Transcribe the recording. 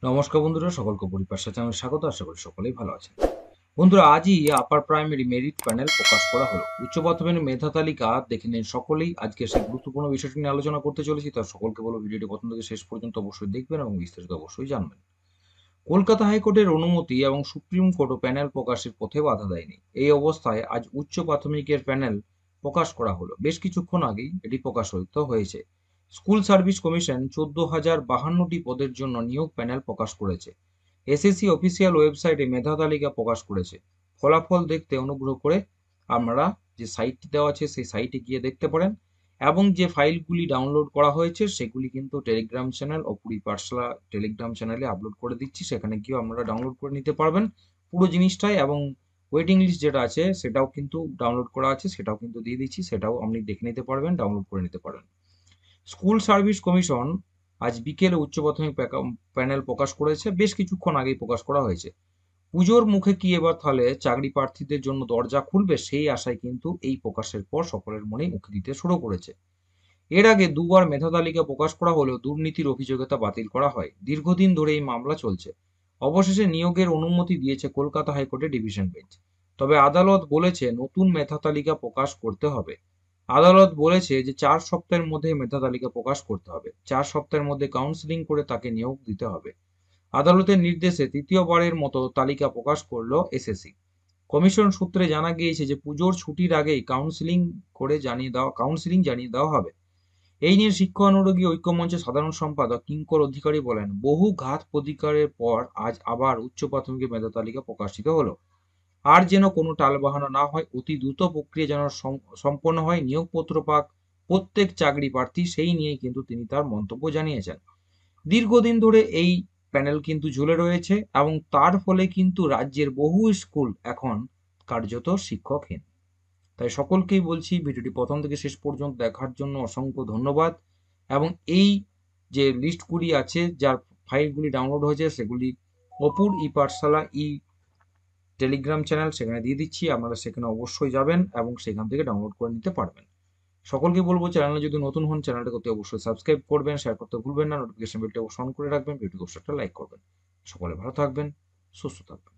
নমস্কার বন্ধুরা, সকলকে পরিপাশা চ্যানেলে স্বাগত। আশা করি সকলেই ভালো আছেন। বন্ধুরা, আজই আপার প্রাইমারি মেরিট প্যানেল প্রকাশ করা হলো। উচ্চ মাধ্যমিকের মেধা তালিকা দেখে নিন সকলেই। আজকে সেই গুরুত্বপূর্ণ বিষয়টি নিয়ে আলোচনা করতে চলেছি। তার সকলকে বলবো ভিডিওটি প্রথম থেকে শেষ পর্যন্ত অবশ্যই দেখবেন এবং বিস্তারিত অবশ্যই জানবেন। কলকাতা হাইকোর্টের অনুমতি এবং সুপ্রিম কোর্টও প্যানেল প্রকাশের পথে বাধা দেয়নি। এই অবস্থায় আজ উচ্চ প্রাথমিকের প্যানেল প্রকাশ করা হলো। বেশ কিছুক্ষণ আগেই এটি প্রকাশিত হয়েছে। স্কুল সার্ভিস কমিশন 14,052টি পদের জন্য নিয়োগ প্যানেল প্রকাশ করেছে। এসএসসি অফিসিয়াল ওয়েবসাইটে মেধা তালিকা প্রকাশ করেছে। ফলাফল দেখতে অনুগ্রহ করে আমরা যে সাইটটি দেওয়া আছে সেই সাইটে গিয়ে দেখতে পারেন, এবং যে ফাইলগুলি ডাউনলোড করা হয়েছে সেগুলি কিন্তু টেলিগ্রাম চ্যানেল অপুরি পাঠশালা টেলিগ্রাম চ্যানেলে আপলোড করে দিচ্ছি। সেখানে গিয়েও আপনারা ডাউনলোড করে নিতে পারবেন পুরো জিনিসটাই, এবং ওয়েটিং লিস্ট যেটা আছে সেটাও কিন্তু ডাউনলোড করা আছে, সেটাও কিন্তু দিয়ে দিচ্ছি, সেটাও আপনি দেখে নিতে পারবেন, ডাউনলোড করে নিতে পারেন। স্কুল সার্ভিস কমিশন আজ বিকেলে উচ্চ প্রাথমিক প্যানেল প্রকাশ করেছে। বেশ কিছুক্ষণ আগেই প্রকাশ করা হয়েছে। পুজোর মুখে কি এবার তাহলে চাকরি প্রার্থীদের জন্য দরজা খুলবে, সেই আশায় কিন্তু এই প্রকাশের পর সকলের মনেই উঁকি দিতে শুরু করেছে। এর আগে দুবার মেধা তালিকা প্রকাশ করা হলেও দুর্নীতির অভিযোগে তা বাতিল করা হয়। দীর্ঘদিন ধরে এই মামলা চলছে। অবশেষে নিয়োগের অনুমতি দিয়েছে কলকাতা হাইকোর্টের ডিভিশন বেঞ্চ। তবে আদালত বলেছে নতুন মেধা তালিকা প্রকাশ করতে হবে। আদালত বলেছে যে 4 সপ্তাহের মধ্যে মেধা তালিকা প্রকাশ করতে হবে। 4 সপ্তাহের মধ্যে কাউন্সিলিং করে তাকে নিয়োগ দিতে হবে। আদালতের নির্দেশে তৃতীয়বারের মতো তালিকা প্রকাশ করল এসএসসি। কমিশন সূত্রে জানা গিয়েছে যে পুজোর ছুটির আগেই কাউন্সিলিং জানিয়ে দেওয়া হবে। এই নিয়ে শিক্ষা অনুরাগী ঐক্যমঞ্চের সাধারণ সম্পাদক কিঙ্কর অধিকারী বলেন, বহু ঘাত প্রতিকারের পর আজ আবার উচ্চ প্রাথমিকের মেধা তালিকা প্রকাশিত হলো। আর যেন কোনো টালবাহানা না হয়, অতি দ্রুত প্রক্রিয়া যেন সম্পন্ন হয়, নিয়োগপত্র পাক প্রত্যেক চাকরি প্রার্থী, সেই নিয়েই কিন্তু তিনি তার মন্তব্য জানিয়েছেন। দীর্ঘদিন ধরে এই প্যানেল কিন্তু ঝুলে রয়েছে, এবং তার ফলে কিন্তু রাজ্যের বহু স্কুল এখন কার্যত শিক্ষকহীন। তাই সকলকেই বলছি ভিডিওটি প্রথম থেকে শেষ পর্যন্ত দেখার জন্য অসংখ্য ধন্যবাদ। এবং এই যে লিস্টগুলি আছে, যার ফাইলগুলি ডাউনলোড হয়েছে, সেগুলি অপুর ই পাঠশালা টেলিগ্রাম চ্যানেল সেখানে দিয়ে দিচ্ছি। আপনারা সেখানে অবশ্যই যাবেন এবং সেখান থেকে ডাউনলোড করে নিতে পারবেন। সকলকে বলবো, চ্যানেলে যদি নতুন হন চ্যানেলটা করতে অবশ্যই সাবস্ক্রাইব করবেন, শেয়ার করতে ভুলবেন না, নোটিফিকেশন বেলটা অবশ্যই অন করে রাখবেন, ভিডিওটি অবশ্যই একটা লাইক করবেন। সকলে ভালো থাকবেন, সুস্থ থাকবেন।